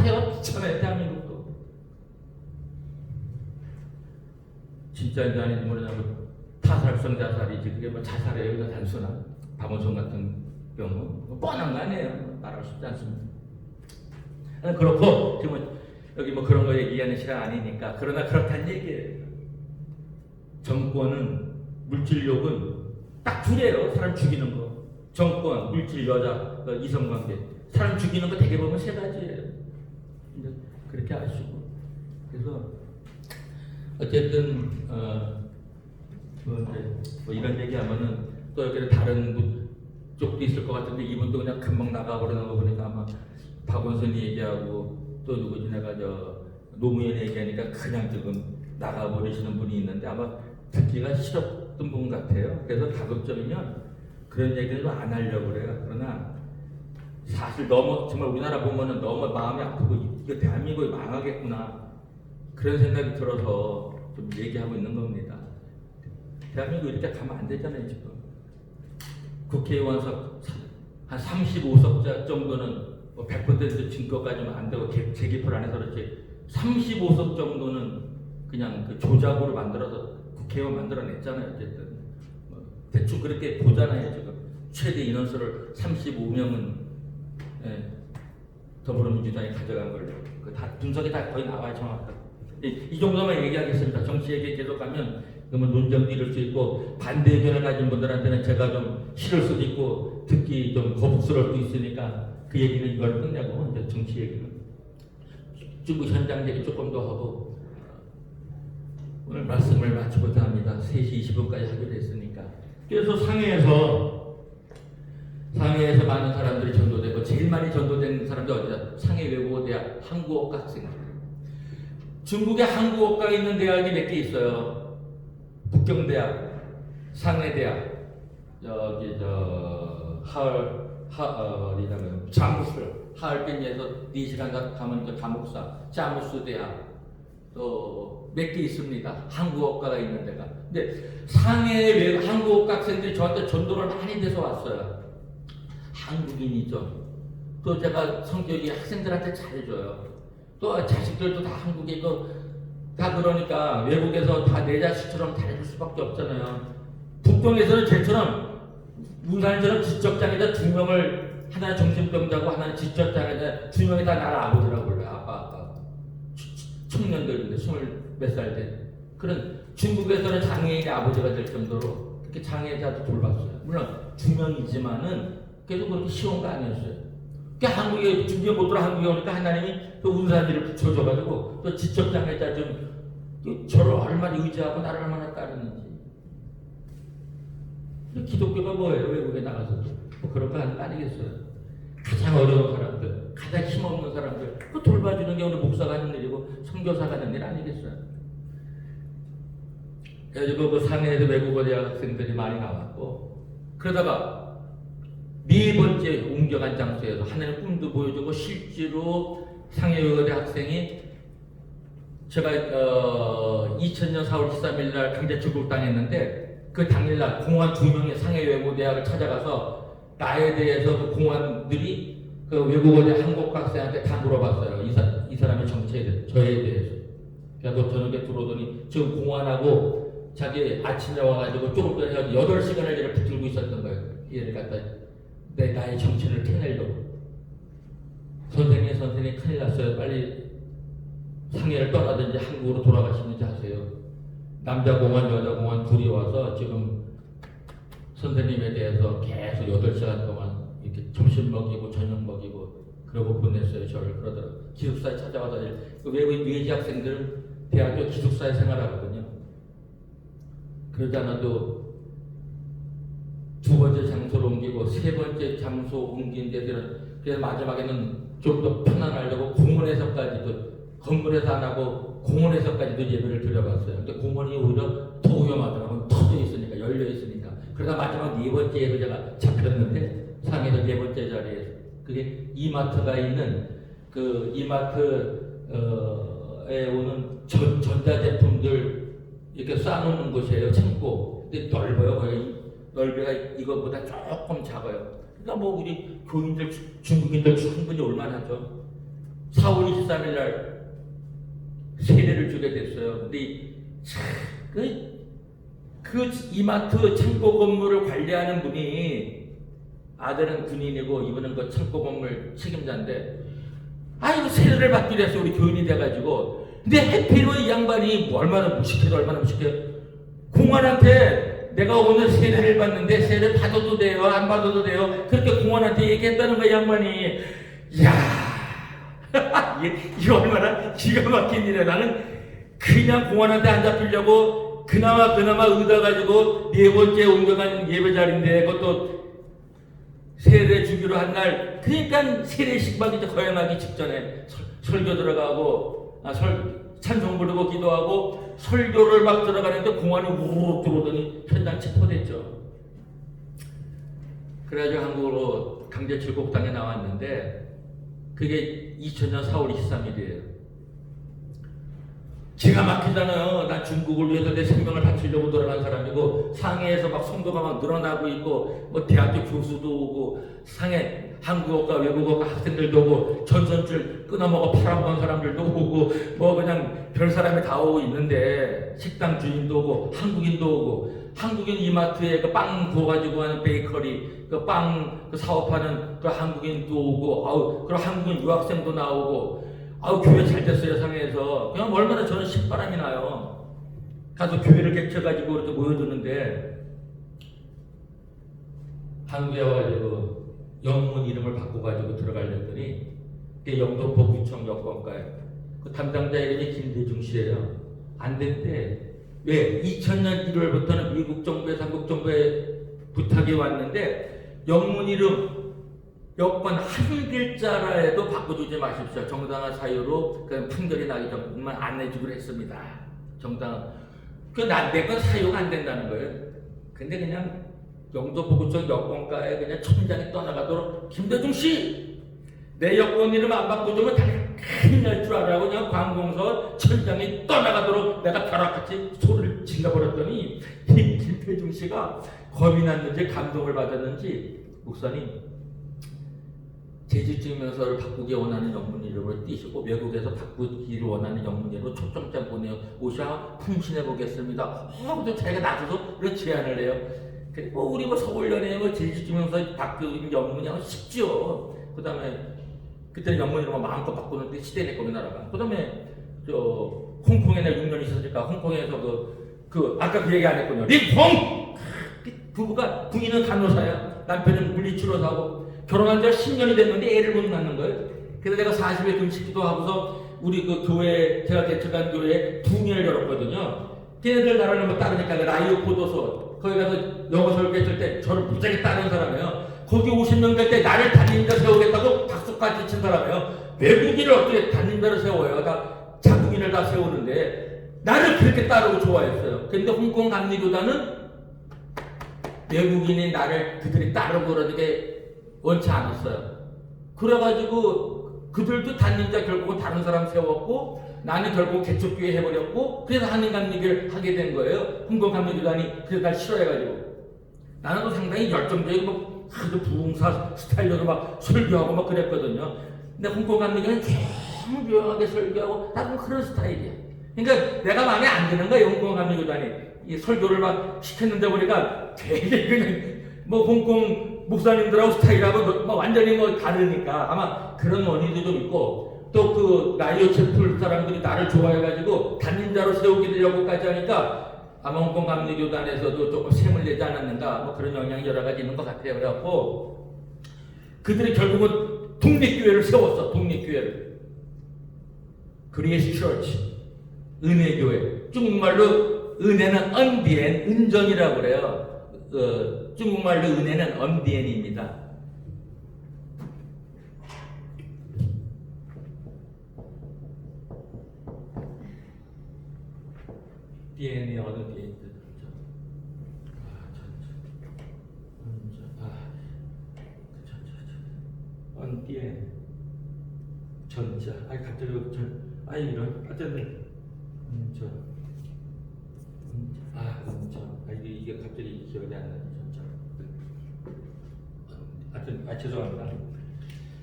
사세요. 비참해 대한민국도. 진짜인지 아닌지 모르냐고 타살성 자살이지 그게 뭐 자살이에요. 그냥 단순한 박원순 같은 경우 뻔한 거 아니에요. 말하고 싶지 않습니다. 그렇고 지금 여기 뭐 그런 거 얘기하는 시간 아니니까 그러나 그렇다는 얘기예요. 정권은 물질욕은 딱 둘이에요. 사람 죽이는 거. 정권, 물질, 여자, 이성관계. 사람 죽이는 거 되게 보면 세 가지예요. 그렇게 아시고. 그래서 어쨌든 뭐 이런 얘기하면은 또 여기는 다른 쪽도 있을 것 같은데 이분도 그냥 금방 나가버리는 거 보니까 아마 박원순이 얘기하고 또 누구지 내가 노무현 얘기하니까 그냥 지금 나가버리시는 분이 있는데 아마 듣기가 싫었던 분 같아요. 그래서 가급적이면 그런 얘기를 안 하려고 그래요. 그러나 사실 너무 정말 우리나라 보면은 너무 마음이 아프고 이거 대한민국이 망하겠구나 그런 생각이 들어서 좀 얘기하고 있는 겁니다. 대한민국 이렇게 가면 안 되잖아요 지금. 국회의원석 한 35석자 정도는 뭐 100% 증거까지는 안 되고 재개표를 안 해서 그렇지 35석 정도는 그냥 그 조작으로 만들어서 국회의원 만들어냈잖아요. 어쨌든 대충 그렇게 보잖아요. 지금 최대 인원수를 35명은 더불어민주당이 가져간 걸로 다 분석이 다 거의 나와요. 정확하게. 이 정도만 얘기하겠습니다. 정치 얘기 계속 가면 그러면 논쟁도 이룰 수 있고 반대 의견을 가진 분들한테는 제가 좀 싫을 수도 있고 듣기 좀 거북스러울 수도 있으니까 그 얘기는 이걸 끝내고 이제 정치 얘기는 중국 현장 얘기 조금 더 하고 오늘 말씀을 마치고자 합니다. 3시 20분까지 하기로 했으니까. 그래서 상해에서 많은 사람들이 전도되고 제일 많이 전도된 사람들 어디다? 상해 외국어대학 한국어과 학생들. 중국에 한국어과 있는 대학이 몇 개 있어요. 북경대학, 상해대학, 여기 어디냐면 자무스, 하얼빈에서 4시간 가면 자목사, 자무스 대학 또 몇 개 있습니다. 한국어과가 있는 데가. 근데 상해 한국어과 학생들이 저한테 전도를 많이 돼서 왔어요. 한국인이죠. 또 제가 성격이 학생들한테 잘해줘요. 또 자식들도 다 한국이고 다 그러니까 외국에서 다 내 자식처럼 잘해줄 수밖에 없잖아요. 북경에서는 쟤처럼 문산처럼 지적장애자 2명을 하나는 정신병자고 하나는 지적장애자 2명이 다 나를 아버지라고 불러요. 아빠. 청년들인데 20몇 살 때. 그런 중국에서는 장애인의 아버지가 될 정도로 그렇게 장애자도 돌봤어요. 물론 2명이지만은 계속 그렇게 쉬운 거 아니었어요. 그러니까 한국에 준비해 보더라 한국에 오니까 하나님이 그 운산지를 붙여줘가지고 또 지적장애자 좀 저를 얼마나 의지하고 나를 얼마나 따르는지. 기독교가 뭐예요? 외국에 나가서도 뭐 그런 거 하는 거 아니겠어요? 가장 어려운 사람들, 가장 힘없는 사람들 그 돌봐주는 게 오늘 목사가 하는 일이고 선교사가 하는 일 아니겠어요? 그래가지고 그 상해에서 외국어 대학 학생들이 많이 나왔고 그러다가 4번째 옮겨간 장소에서 하나님 꿈도 보여주고 실제로 상해 외국어대 학생이 제가 2000년 4월 13일 날 강제 출국당했는데 그 당일날 공안 2명이 상해 외국어대학을 찾아가서 나에 대해서 그 공안들이 그 외국어대 한국 학생한테 다 물어봤어요. 이 사람의 정체에 대해서, 저에 대해서. 그래서 저녁에 들어오더니 지금 공안하고 자기 아침에 와가지고 조금 전에 8시간을 얘를 붙들고 있었던 거예요. 얘를 갖다 나의 정체를 캐내려고. 선생님 큰일 났어요. 빨리 상해를 떠나든지 한국으로 돌아가시는지 하세요. 남자 공안 여자 공안 둘이 와서 지금 선생님에 대해서 계속 8시간 동안 이렇게 점심 먹이고 저녁 먹이고 그러고 보냈어요. 저를 그러더라고요. 기숙사에 찾아와서 그 외지 학생들은 대학교 기숙사에 생활하거든요. 그러지 않아도 2번째 장소로 옮기고 3번째 장소 옮긴 데들은 그래서 마지막에는 좀 더 편안하려고 공원에서까지도 건물에서 안 하고 공원에서까지도 예배를 드려봤어요. 근데 공원이 오히려 더 위험하더라고요. 터져 있으니까 열려 있으니까. 그러다 마지막 4번째 예배자가 잡혔는데 상해에서 4번째 자리에서 그게 이마트가 있는 그 이마트에 오는 전자제품들 이렇게 쌓아놓는 곳이에요. 창고. 근데 넓어요. 거의 넓이가 이것보다 조금 작아요. 그러니까 뭐 우리 교인들 중국인들 충분히 올만하죠. 4월 23일 날 세례를 주게 됐어요. 근데 그 이마트 창고 건물을 관리하는 분이 아들은 군인이고 이분은 그 창고 건물 책임자인데 이거 세례를 받기로 했어. 우리 교인이 돼가지고. 근데 해피로 이 양반이 뭐 얼마나 무식해도 얼마나 무식해. 공안한테 내가 오늘 세례를 받는데 세례 받아도 돼요 안 받아도 돼요 그렇게 공안한테 얘기했다는 거야. 양반이. 이야 이게 얼마나 기가 막힌 일이야. 나는 그냥 공안한테 안 잡히려고 그나마 의다가지고 4번째 옮겨간 예배 자리인데 그것도 세례 주기로 한 날, 그러니까 세례식 막 이제 거행하기 직전에 설교 들어가고, 찬송 부르고 기도하고, 설교를 막 들어가는데 공안이 우르르 들어오더니 현장 체포됐죠. 그래가지고 한국으로 강제 출국당에 나왔는데, 그게 2000년 4월 23일이에요. 기가 막히잖아요. 난 중국을 위해서 내 생명을 바치려고 돌아간 사람이고 상해에서 막 성도가 막 늘어나고 있고 뭐 대학교 교수도 오고 상해 한국어과 외국어과 학생들도 오고 전선줄 끊어먹어 팔아먹은 사람들도 오고 뭐 그냥 별 사람이 다 오고 있는데 식당 주인도 오고 한국인도 오고 한국인 이마트에 그 빵 구워가지고 하는 베이커리 그 빵 그 사업하는 그 한국인도 오고 그럼 한국인 유학생도 나오고 교회 잘 됐어요. 상해에서 그냥 얼마나 저는 신바람이 나요. 가서 교회를 개쳐가지고 이렇게 모여드는데 한국에 와가지고 영문 이름을 바꿔가지고 들어가려더니 영등포구청 여권과에 그 담당자 이름이 김대중 씨예요. 안 됐대. 왜? 2000년 1월부터는 미국 정부에서 한국 정부에 부탁이 왔는데 영문 이름 여권 한 글자라 해도 바꿔주지 마십시오. 정당한 사유로 그 판결이 나기 전만 안 내주기로 했습니다. 정당 내 건 사유가 안 된다는 거예요. 근데 그냥 영도보구청 여권과에 그냥 천장이 떠나가도록 김대중 씨, 내 여권 이름 안 바꿔주면 큰일 날 줄 알아고 그냥 관공서 천장이 떠나가도록 내가 벼락같이 소리를 질러버렸더니 이 김대중 씨가 겁이 났는지 감동을 받았는지 목사님. 재직증명서를 바꾸기 원하는 영문 이름을 띄시고 외국에서 바꾸기를 원하는 영문 이름으로 초청장 보내요. 오셔 품신해 보겠습니다. 근데 자기가 나서서 이런 제안을 해요. 그리고 우리 뭐 서울연에 뭐 재직증명서 바꾸는 영문이 쉽죠. 그 다음에 그때는 영문 이름을 마음껏 바꾸는데 시대내 거기 나라가. 그 다음에 홍콩에 내가 6년 있었으니까 홍콩에서 그 아까 그 얘기 안 했군요. 링퐁 부부가 부인은 간호사야. 남편은 물리치료사고. 결혼한 지 10년이 됐는데 애를 못 낳는 거예요. 그래서 내가 40일 금식기도 하고서 우리 그 교회, 제가 개척한 교회에 2년을 열었거든요. 걔네들 나라는 뭐 따르니까 라이오 포도소, 거기 가서 영어 설교했을 때 저를 무지하게 따르는 사람이에요. 거기 50명 될 때 나를 담임자 세우겠다고 박수까지 친 사람이에요. 외국인을 어떻게 담임자를 세워요? 다 자국인을 다 세우는데 나를 그렇게 따르고 좋아했어요. 근데 홍콩 감리교단은 외국인이 나를 그들이 따르고 그러게 원치 않았어요. 그래가지고 그들도 담임자 결국은 다른 사람 세웠고 나는 결국 개척교회 해버렸고 그래서 한인감리교를 하게 된 거예요. 홍콩감리교단이 그래서 날 싫어해가지고 나는 또 상당히 열정적이고 뭐 아주 부흥사 스타일로 막 설교하고 막 그랬거든요. 근데 홍콩감리교는 조용하게 설교하고 나도 그런 스타일이야. 그러니까 내가 마음에 안 드는 거야. 홍콩감리교단이 이 설교를 막 시켰는데 보니까 되게 그냥 뭐 홍콩 목사님들하고 스타일하고 완전히 다르니까 아마 그런 원인도 좀 있고 또 그 라이오 채플 사람들이 나를 좋아해가지고 담임자로 세우게 되려고까지 하니까 아마 홍콩 감리교단에서도 조금 셈을 내지 않았는가 뭐 그런 영향이 여러 가지 있는 것 같아요. 그래갖고 그들이 결국은 독립교회를 세웠어. 독립교회를 그레이스 처치 은혜교회 중국말로 은혜는 언디엔 은전이라고 그래요. 중국말로 은혜는 엄디엔입니다. 디엔이 어느 디엔인지 언디엔 전자 갑자기 이런 어쨌든 이게 갑자기 기억이 안 나네. 죄송합니다.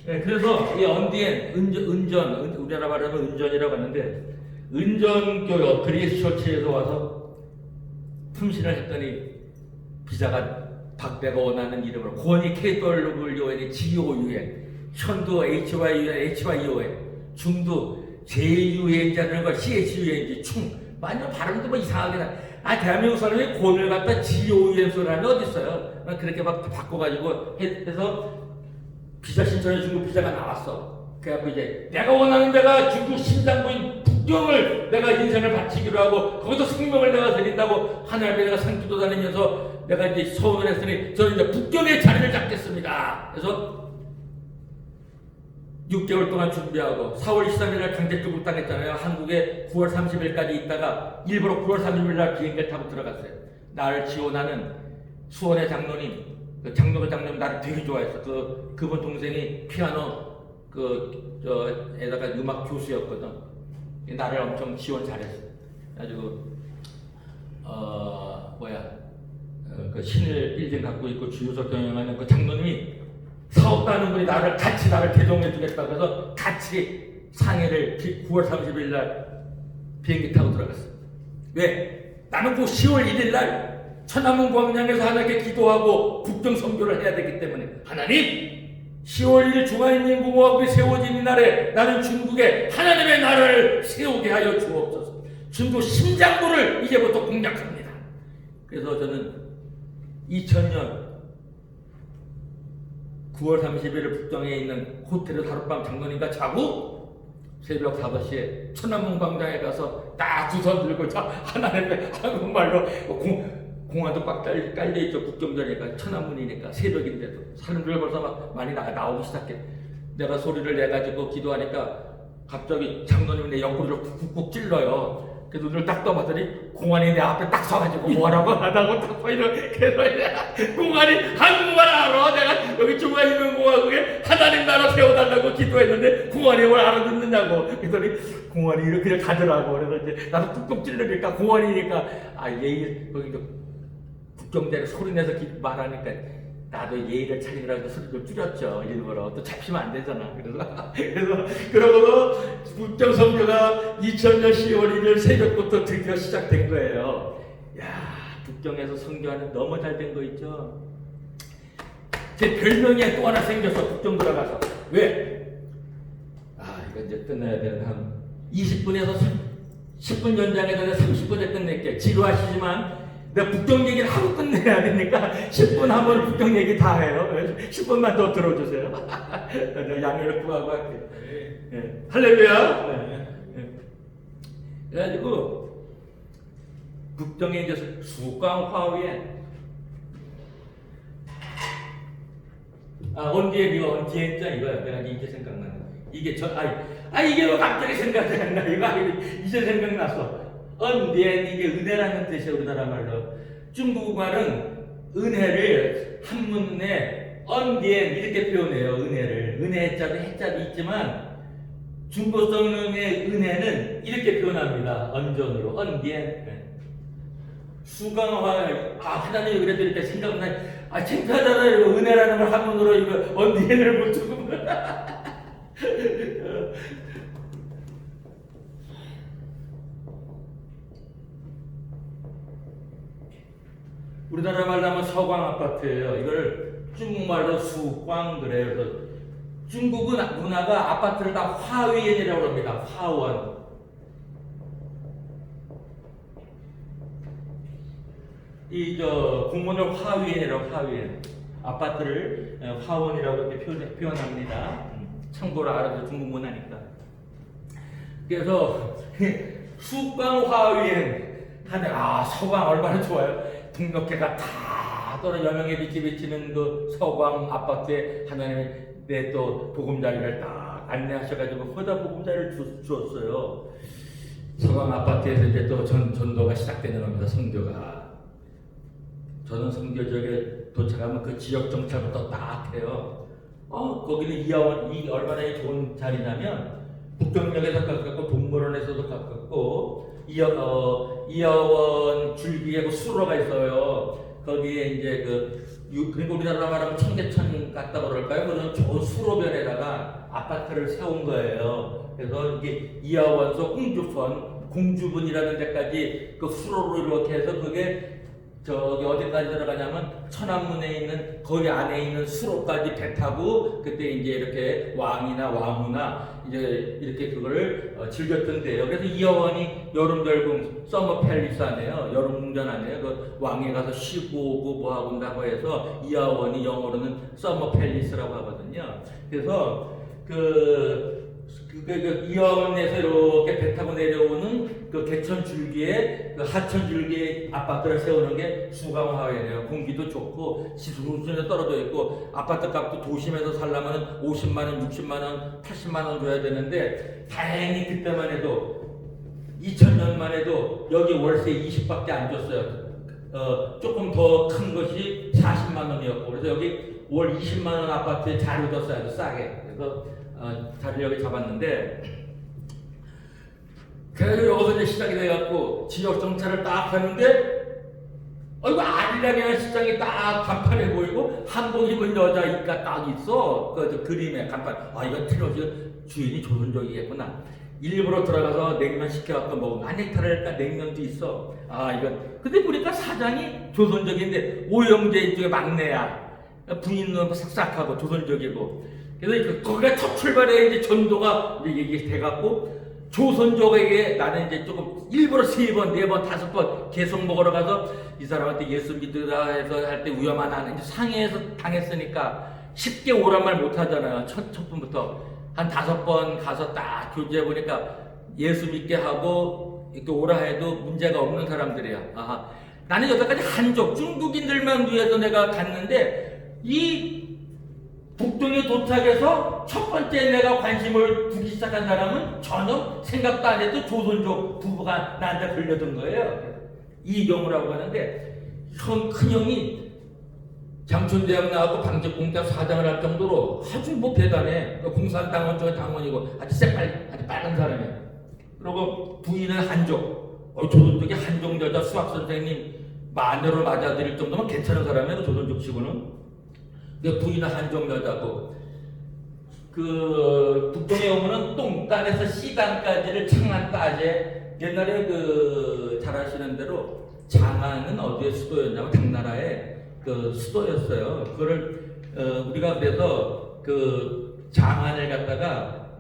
네, 그래서 이 언디엔 우리나라 말하면 은전이라고 하는데 은전교역 그리스 처치에서 와서 품신을 했더니 비자가 박대가 원하는 이름으로 고니 KWON이 GOUN, 현도 HYUN, 중도 JUN자들과 CHUNG, 충. 완전 발음도 뭐 이상하게 나. 대한민국 사람이 곤을 갖다 GOUN 소리하면 어디 있어요? 그렇게 막 바꿔가지고 해서 비자 신청해 중국 비자가 나왔어. 그래갖고 이제 내가 원하는 데가 중국 심장부인 북경을 내가 인생을 바치기로 하고 거기서 생명을 내가 드린다고 하늘 앞에 내가 산기도 다니면서 내가 이제 서원을 했으니 저는 이제 북경의 자리를 잡겠습니다. 그래서 6개월 동안 준비하고 4월 23일날 강제 출국당했잖아요. 한국에 9월 30일까지 있다가 일부러 9월 30일날 비행기를 타고 들어갔어요. 나를 지원하는 수원의 장로님, 그 장로님 나를 되게 좋아했어. 그분 동생이 피아노 에다가 음악 교수였거든. 나를 엄청 지원 잘했어. 그래가지고 그 신일 빌딩 갖고 있고 주유소 경영하는 그 장로님이 사업도 하는 분이 나를 대동해 주겠다고 해서 같이 상해를 9월 30일 날 비행기 타고 들어갔어. 왜? 나는 그 10월 1일 날 천안문 광장에서 하나님께 기도하고 국정 선교를 해야 되기 때문에 하나님 10월 1일 중화인민공화국이 세워진 이날에 나는 중국에 하나님의 나라를 세우게 하여 주옵소서. 중국 심장부를 이제부터 공략합니다. 그래서 저는 2000년 9월 30일 북경에 있는 호텔에 하룻밤 장로님과 자고 새벽 5시에 천안문 광장에 가서 딱 두 손 들고 하나님의 한국말로 공화도 꽉 깔려있죠. 국경전이니까 천안문이니까 새벽인데도 사람들 벌써 많이 나오기 시작해. 내가 소리를 내가지고 기도하니까 갑자기 장로님이 내 옆구리를 쿡쿡 찔러요. 그 눈을 딱 떠봤더니 공안이 내 앞에 딱 서가지고 뭐라고 하다고 딱 보이는. 그래서 공안이 한국말 알아. 내가 여기 중화인민공화국에 하나님 나라 세워달라고 기도했는데 공안이 뭘 알아듣느냐고. 그랬더니 공안이 이렇게 가더라고. 그래서 이제 나도 뚝뚝 찔러니까 공안이니까 예의 거기 국경대를 소리내서 말하니까 나도 예의를 차리느라고 소리 좀 줄였죠. 일부러. 또 잡히면 안 되잖아. 그래서 그러고도 국정 선교가 2000년 10월 1일 새벽부터 드디어 시작된 거예요. 야, 북경에서 선교하는 너무 잘 된 거 있죠. 제 별명이 또 하나 생겼어. 북경 들어가서. 왜? 이거 이제 끝내야 되는 한 20분에서 10분 연장해서 30분에 끝낼게. 지루하시지만 내가 북경 얘기를 하고 끝내야 되니까 10분 하면 북경 얘기 다 해요. 10분만 더 들어주세요. 내가 양해를 구하고 할게요. 네. 할렐루야. 네. 그래가지고 북경에 이제 수광화위에 언디에 비와 언디에 짜 이거야. 내가 이제 생각나는 이게 이게 왜 갑자기 생각이 안 나? 이거 이제 생각났어. 언디엔 이게 은혜라는 뜻이에요. 우리나라 말로. 중국 말은 은혜를 한문에 언디엔 이렇게 표현해요. 은혜를. 은혜 자도 해자도 있지만 중국성의 은혜는 이렇게 표현합니다. 언전으로 언디엔. 수강화 하나님이 그래도 이렇게 생각나. 창피하잖아요. 은혜라는 걸 한문으로 이거 언디엔을 못 주고. 우리나라 말로 하면 서광 아파트예요. 이걸 중국말로 수광 그래요. 그래서 중국은 문화가 아파트를 다 화위엔이라고 합니다. 화원. 공문을 화위엔이라고 화위엔. 아파트를 화원이라고 이렇게 표현합니다. 참고로 알아도 중국 문화니까. 그래서 수광 화위엔 하늘 서광 얼마나 좋아요. 동력계가 다 또는 여명의 빛이 비치는 그 서광 아파트에 하나님이 내 또 보금자리를 딱 안내하셔가지고 거기다 보금자리를 주었어요. 서광 아파트에서 이제 또 전도가 시작되는 겁니다. 선교가. 저는 선교 지역에 도착하면 그 지역 정찰부터 딱 해요. 거기는 이하원이 얼마나 좋은 자리냐면 북경역에서 가깝고 동물원에서도 가깝고 이하원 줄기에 수로가 있어요. 거기에 이제 그러니까 우리나라 말하면 청계천 같다고 그럴까요? 그런 좋은 수로변에다가 아파트를 세운 거예요. 그래서 이게 이하원소 공주분이라는 데까지 그 수로로 이렇게 해서 그게 저기 어디까지 들어가냐면 천안문에 있는 거기 안에 있는 수로까지 배 타고 그때 이제 이렇게 왕이나 왕후나 이제 이렇게 그거를 즐겼던데요. 그래서 이하원이 여름별궁 서머 팰리스 안에요. 여름 궁전 안에요. 그 왕에 가서 쉬고 오고 뭐 하고 한다고 해서 이하원이 영어로는 서머 팰리스라고 하거든요. 그래서 그 이하원에서 이렇게 배 타고 내려오는 그 개천 줄기에 그 하천 줄기에 아파트를 세우는 게 수강화해네요. 공기도 좋고 수준에 떨어져 있고 아파트 값도 도심에서 살려면 50만 원, 60만 원, 80만 원 줘야 되는데 다행히 그때만 해도 2000년만 해도 여기 월세 20밖에 안 줬어요. 조금 더 큰 것이 40만 원이었고 그래서 여기 월 20만 원 아파트에 잘 얻었어요. 싸게. 그래서 자리를 여기 잡았는데 그래서 여기서 이제 시작이 돼갖고 지역 정찰을 딱 하는데 이거 아리랑이라는 시장이 딱 간판에 보이고 한복 입은 여자가 딱 있어. 그 그림에 간판. 이건 틀림없이 주인이 조선족이겠구나. 일부러 들어가서 냉면 시켜갖고 먹으면 한եկ타랄까 냉면도 있어. 이건 근데 보니까 사장이 조선족인데 오영재 이쪽에 막내야. 부인은 싹싹하고 조선족이고. 그래서 거기가 첫 출발에 이제 전도가 이게 돼갖고 조선족에게 나는 이제 조금 일부러 3번, 4번, 5번 계속 먹으러 가서 이 사람한테 예수 믿으라 해서 할 때 위험하나 이제 상해에서 당했으니까 쉽게 오란 말 못하잖아요. 첫 분부터 한 5번 가서 딱 교제해 보니까 예수 믿게 하고 이렇게 오라 해도 문제가 없는 사람들이야. 나는 여기까지 한족 중국인들만 위해서 내가 갔는데 이 북동에 도착해서 첫 번째 내가 관심을 두기 시작한 사람은 전혀 생각도 안 해도 조선족 부부가 나한테 걸려든 거예요. 이경우라고 하는데 큰형이 장천대학 나와서 방직공대 사장을 할 정도로 아주 대단해. 공산당원 중에 당원이고 아주 빨간 사람이야. 그리고 부인은 한족. 조선족이 한족 여자 수학 선생님 마녀로 맞아들일 정도면 괜찮은 사람이에요. 조선족 치고는. 부인은 한족 여자고 그 북동에 오면은 똥단에서 C단까지를 창안까지 옛날에 잘 아시는 대로 장안은 어디의 수도였냐면 당나라의 그 수도였어요. 그거를 우리가 그래서 그 장안을 갖다가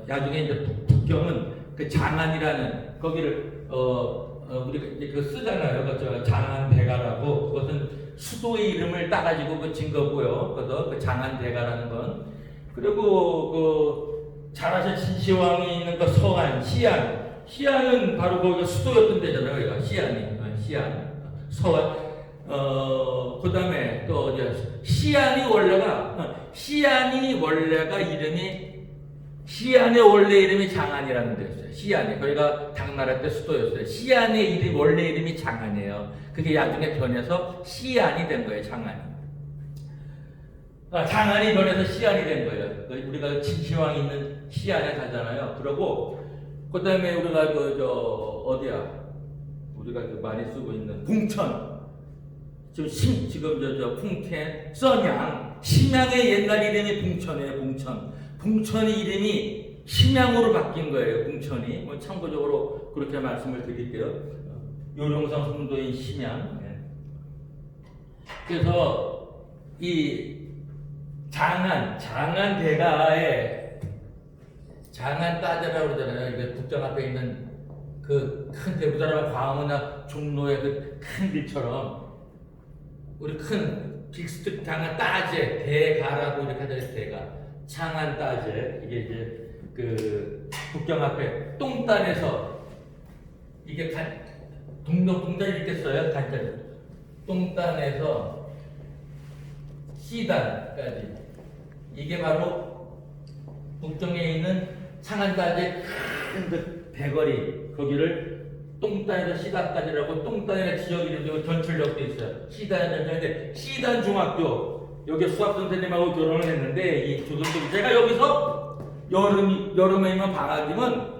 나중에 이제 북경은 그 장안이라는 거기를 우리가 이제 그 쓰잖아요. 그 장안대가라고 그것은 수도의 이름을 따가지고 그 증거고요. 그래서 그 장안대가라는 건 그리고 그 잘 아시는 진시황이 있는 그 서안 시안은 바로 거기가 수도였던 데잖아요. 여기가 시안 서안 그 다음에 또 어디야 시안이 원래가 이름이 시안의 원래 이름이 장안이라는 데였어요. 시안이 거기가 당나라 때 수도였어요. 시안의 원래 이름이 장안이에요. 그게 나중에 변해서 시안이 된 거예요. 장안이 변해서 시안이 된 거예요. 우리가 진시황이 있는 시안에 가잖아요. 그러고 그 다음에 우리가 어디야? 우리가 많이 쓰고 있는 봉천. 지금 풍캔, 써냥, 심양의 옛날 이름이 봉천이에요. 봉천이 이름이 심양으로 바뀐 거예요. 봉천이. 참고적으로 그렇게 말씀을 드릴게요. 요령성 성도인 심양. 그래서 이 장안대가에 장안따제라고 그러잖아요. 이게 국정 앞에 있는 그 큰 대부사람 광화문이나 종로의 그 큰 길처럼 우리 큰 빅스트 장안따제 대가라고 이렇게 하잖아요. 대가. 창안따제 이게 이제 그 국경 앞에 똥단에서 이게 동단이 있겠어요? 간단히 똥단에서 C단까지 이게 바로 북동에 있는 창안따제 큰 그 대거리 거기를 똥단에서 C단까지라고 똥단의 지역 이름도 전출력도 있어요. C단 전출인데 C단 중학교 여기 수학 선생님하고 결혼을 했는데 이 조선족이 제가 여기서 여름에만 방학이면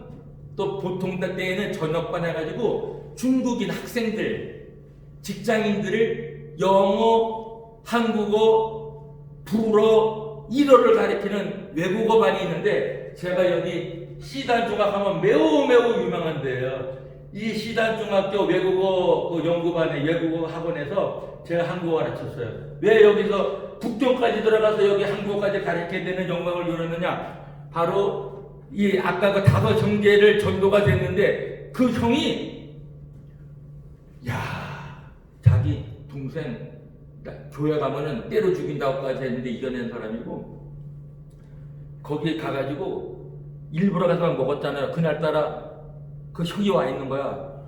또 보통 때에는 저녁반 해가지고 중국인 학생들 직장인들을 영어 한국어, 불어, 일어를 가리키는 외국어반이 있는데 제가 여기 시단중학하면 매우 유명한데요. 이 시단중학교 외국어 그 연구반의 외국어 학원에서 제가 한국어 가르쳤어요. 왜 여기서 국정까지 들어가서 여기 한국어까지 가르치게 되는 영광을 누렸느냐? 바로 이 아까 그 다섯 형제를 전도가 됐는데 그 형이 자기 동생 교회 가면은 때려 죽인다고까지 했는데 이겨낸 사람이고 거기에 가가지고 일부러 가서 먹었잖아요. 그날따라 그 형이 와 있는 거야.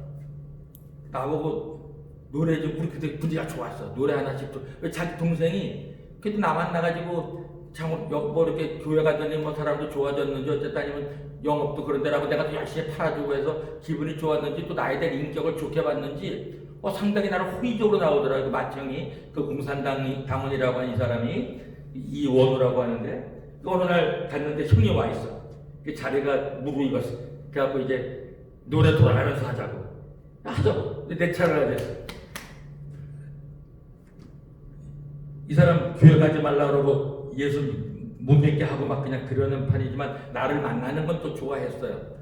나보고 노래 좀 우리 그때 분위기가 좋았어. 노래 하나씩 좀. 왜 자기 동생이 그래도 나 만나가지고 참 뭐 이렇게 교회 가더니 뭐 사람도 좋아졌는지 어쨌든 아니면 영업도 그런 데라고 내가 또 열심히 팔아주고 해서 기분이 좋았는지 또 나에 대한 인격을 좋게 봤는지 상당히 나를 호의적으로 나오더라고요. 그 맏형이 그 공산당 당원이라고 하는 이 사람이 이원우라고 하는데 어느 날 갔는데 형이 와 있어. 그 자리가 무르익었어. 그래갖고 이제 노래 돌아가면서 하자고. 내 차례가 됐어. 이 사람 교회 가지 말라 그러고 예수 못 믿게 하고 막 그냥 그러는 판이지만 나를 만나는 건 또 좋아했어요.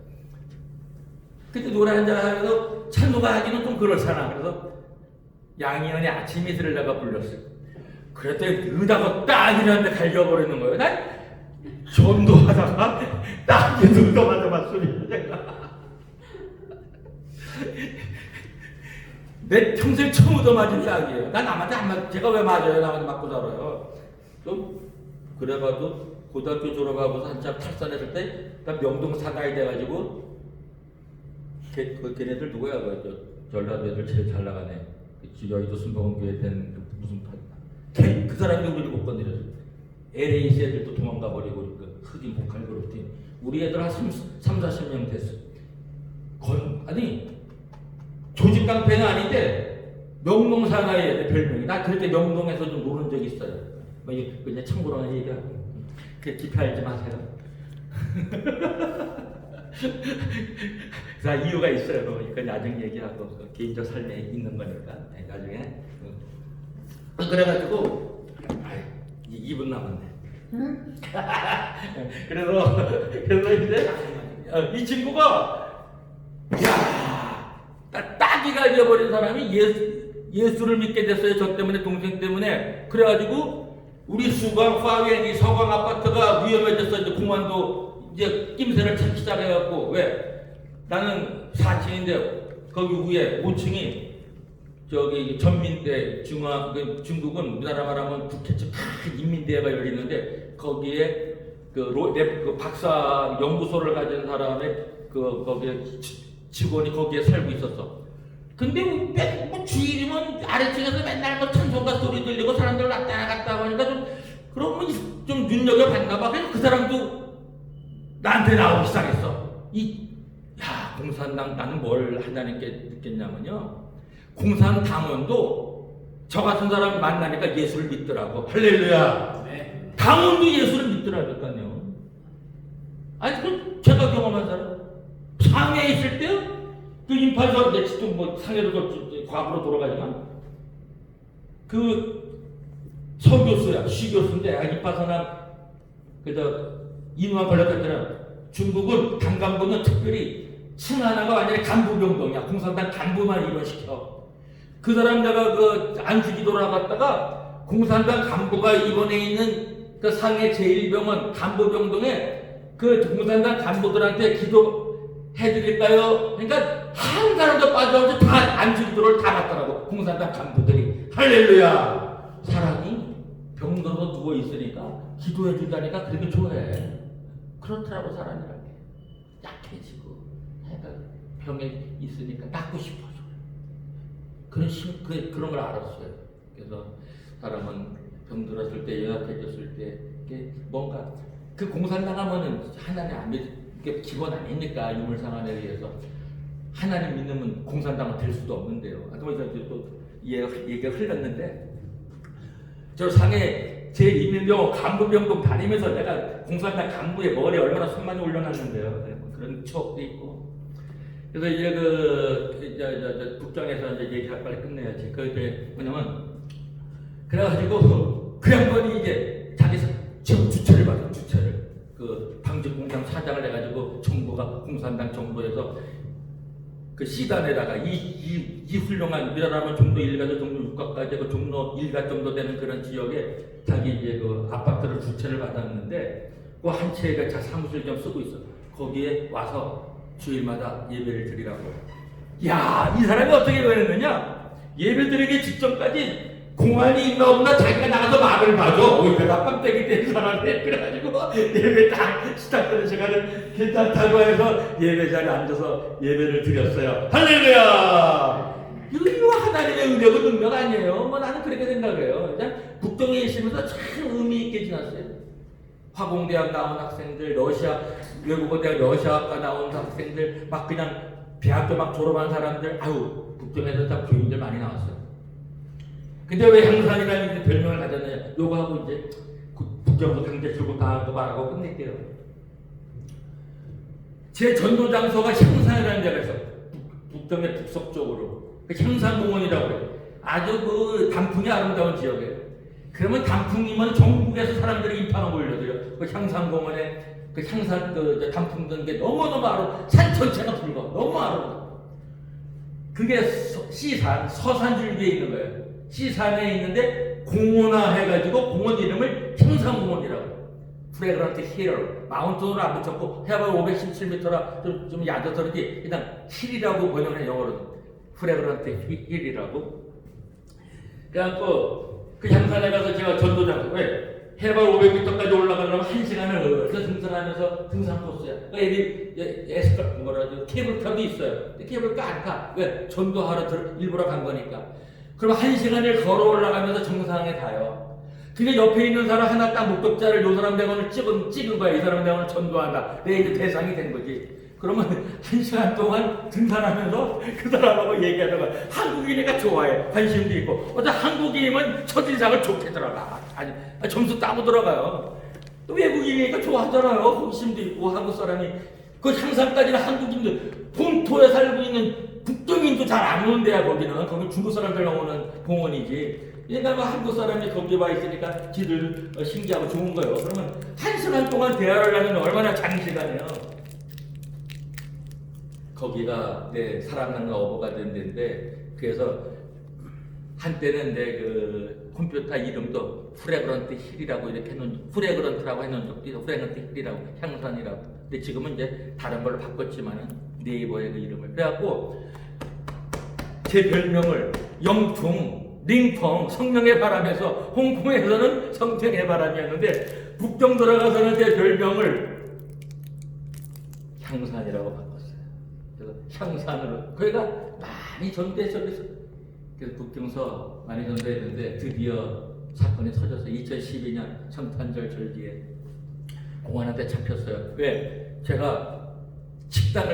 그때 노래 한잔 하면서 찬우가 하기는 좀 그렇잖아. 그래서 양희은의 아침 이슬을 내가 불렀어요. 그랬더니 의다가 딱 이러는데 갈겨버리는 거예요. 난 전도하다가 딱 의도마저 맞소리. 내 평생 처음 얻어맞은 짝이에요. 난 남한테 안 맞, 제가 왜 맞아요? 남한테 맞고 살아요. 좀 그래봐도 고등학교 졸업하고서 한참 탈선했을 때 나 명동 사가야 돼가지고 걔네들 누구야? 전라도 애들 제일 잘 나가네. 여의도 순복음교회 된 무슨 그 사람이 우리를 못 건드렸어. LAC 애들도 도망가 버리고 흑인 보컬 그룹팀 우리 애들 한 40명 됐어. 아니 조직 깡패는 아닌데 명동 사나이 애들 별명이. 나 그렇게 명동에서 좀 노는 적이 있어요. 그냥 참고로 얘기하고 그 기피하지 마세요. 자 이유가 있어요. 그러니까 나중에 얘기하고 개인적 삶에 있는 거니까 나중에. 그래가지고 2분 남았네. 그래서 이제 이 친구가 따기가 되어버린 사람이 예수를 믿게 됐어요. 저 때문에 동생 때문에. 그래가지고 우리 수강 파웨니 서강 아파트가 위험해졌어. 이제 공안도 이제 낌새를 찾기 시작해갖고 왜? 나는 4층인데 거기 위에 5층이 저기 전민대 중국은 우리나라 말하면 국회청 큰 인민대회가 열리는데 거기에 그 박사 연구소를 가진 사람의 거기에 직원이 거기에 살고 있었어. 근데 뭐 주일이면 아래층에서 맨날 뭐 찬송가 소리 들리고 사람들 왔다 갔다 하니까 그러면 좀 눈여겨봤나 봐. 그래서 그 사람도 나한테 나오기 시작했어. 공산당 나는 뭘 하나님께 느꼈냐면요. 공산당원도 저 같은 사람 만나니까 예수를 믿더라고. 할렐루야. 네. 당원도 예수를 믿더라니까요. 아니 그 제가 경험한 사람 상해에 있을 때요. 그 인파에서 지금 뭐 상해로 과거로 돌아가지만 그 서교수야 시교수인데 인파선암 그저 인후암 걸렸잖아요. 중국은 당간부는 특별히 층 하나가 완전히 간부병동이야. 공산당 간부만 입원시켜. 그 사람 내가 그 안수기도를 갔다가 공산당 간부가 입원해 있는 그 상해 제1병원 간부병동에 그 공산당 간부들한테 기도해드릴까요? 그러니까 한 사람도 빠져가지고 다 안수기도를 다 갔더라고. 공산당 간부들이. 할렐루야. 사람이 병들어서 누워있으니까 기도해준다니까 그렇게 좋아해. 그렇더라고 사람이란 게. 약해지고 해가 병에 있으니까 낫고 싶어서 그런 걸 알았어요. 그래서 사람은 병들었을 때 연약해졌을 때 이게 뭔가 그 공산당 하면은 하나님 안 믿, 게 기본 아닙니까? 유물상한에 의해서 하나님 믿으면 공산당은 될 수도 없는데요. 아까 또 얘기가 흘렀는데 저 상해 제2민병원 간부병동 다니면서 내가 공산당 간부의 머리에 얼마나 손많이 올려놨는데요. 그런 추억도 있고. 그래서 이제 국장에서 이제 얘기할 빨리 끝내야지. 그게 뭐냐면 그래가지고 그 양반이 이제 자기 지금 주최를 받아, 주최를. 그 방직공장 사장을 해가지고 정부가 공산당 정부에서 그 C단에다가 이 훌륭한 우리나라면 종로 1가죠, 종로 6가까지 그 종로 1가 정도 되는 그런 지역에 자기 이제 그 아파트를 주최를 받았는데 그 한 채가 자 사무실 좀 쓰고 있어. 거기에 와서 주일마다 예배를 드리라고. 야, 이 사람이 어떻게 그랬느냐? 예배 드리기 직전까지 공안이 있나 없나 자기가 나가서 말을 봐줘. 오히려 깜빡이 된 사람이 그래가지고 예배 딱 시작하는 시간을 괜찮다고 해서 예배 자리에 앉아서 예배를 드렸어요. 할렐루야! 이거 하나님의 은혜고 능력 아니에요. 뭐 나는 그렇게 생각해요. 그냥 북경에 있으면서 참 의미 있게 지났어요. 화공대학 나온 학생들, 러시아 외국어대학 러시아학과 나온 학생들, 막 그냥 대학교 막 졸업한 사람들, 아유 북경에서 참 교인들 많이 나왔어요. 근데 왜 향산이라는 별명을 가졌느냐? 요거 하고 이제 북경도 강제 출국 당한 거 말하고 끝낼게요. 제 전도 장소가 향산이라는 데가 있어. 북경의 북서쪽으로. 그 향산공원이라고 해요. 아주 그 단풍이 아름다운 지역이에요. 그러면 단풍이면 전국에서 사람들이 인파가 몰려들어요. 그 향산공원에 그 향산 그 단풍 든 게 너무너무 아름다워. 산 전체가 붉어. 너무 아름다워. 그게 C산, 서산줄기에 있는 거예요. C산에 있는데 공원화 해가지고 공원 이름을 향산공원이라고. 프레그런트 힐, 마운트는 안 붙였고 해발 517m라 좀 얕아서 그런지 일단 힐이라고 번역해 영어로. 프레그런트 힐이라고. 그래갖고 그 향산에 가서 제가 전도장 왜 해발 500m까지 올라가려면 1시간을 등산하면서 등산 코스야. 애들이 에스컬 뭐라죠 케이블카도 있어요. 케이블카 안 타. 왜 전도하러 일부러 간 거니까. 그럼 1시간을 걸어 올라가면서 정상에 가요. 근데 옆에 있는 사람 하나 딱 목격자를 요 사람 대원을 찍은 거야. 이 사람 대원을 전도한다. 내 이제 대상이 된 거지. 그러면 1시간 동안 등산하면서 그 사람하고 얘기하다가 한국인이니까 좋아해. 관심도 있고. 어차 한국인이면 첫인상을 좋게 들어가. 아니, 점수 따고 들어가요. 또 외국인이니까 좋아하잖아요. 호기심도 있고 한국 사람이. 그 향산까지는 한국인들 본토에 살고 있는 북경인도 잘 안 오는 데야 거기는. 거기 중국 사람들만 오는 공원이지. 그러니까 뭐 한국 사람이 거기 와 있으니까 지들 신기하고 좋은 거예요. 그러면 1시간 동안 대화를 하면 얼마나 장시간이에요. 거기가 내 사랑하는 어부가 된 데인데 그래서 한때는 내 그 컴퓨터 이름도 프레그런트 힐이라고 이렇게 해놓은 프레그런트라고 해놓은 적도 있어. 프레그런트 힐이라고 향산이라고. 근데 지금은 이제 다른 걸로 바꿨지만은 네이버의 그 이름을 그래갖고 제 별명을 영퉁, 링펑, 성령의 바람에서 홍콩에서는 성령의 바람이었는데 북경 들어가서는 제 별명을 향산이라고 바꿨어요. 그래서 향산으로 거기가 많이 전도했어요. 그래서 북경서 많이 전도했는데 드디어 사건이 터져서 2012년 성탄절 절기에 공안한테 잡혔어요. 왜? 제가 식당을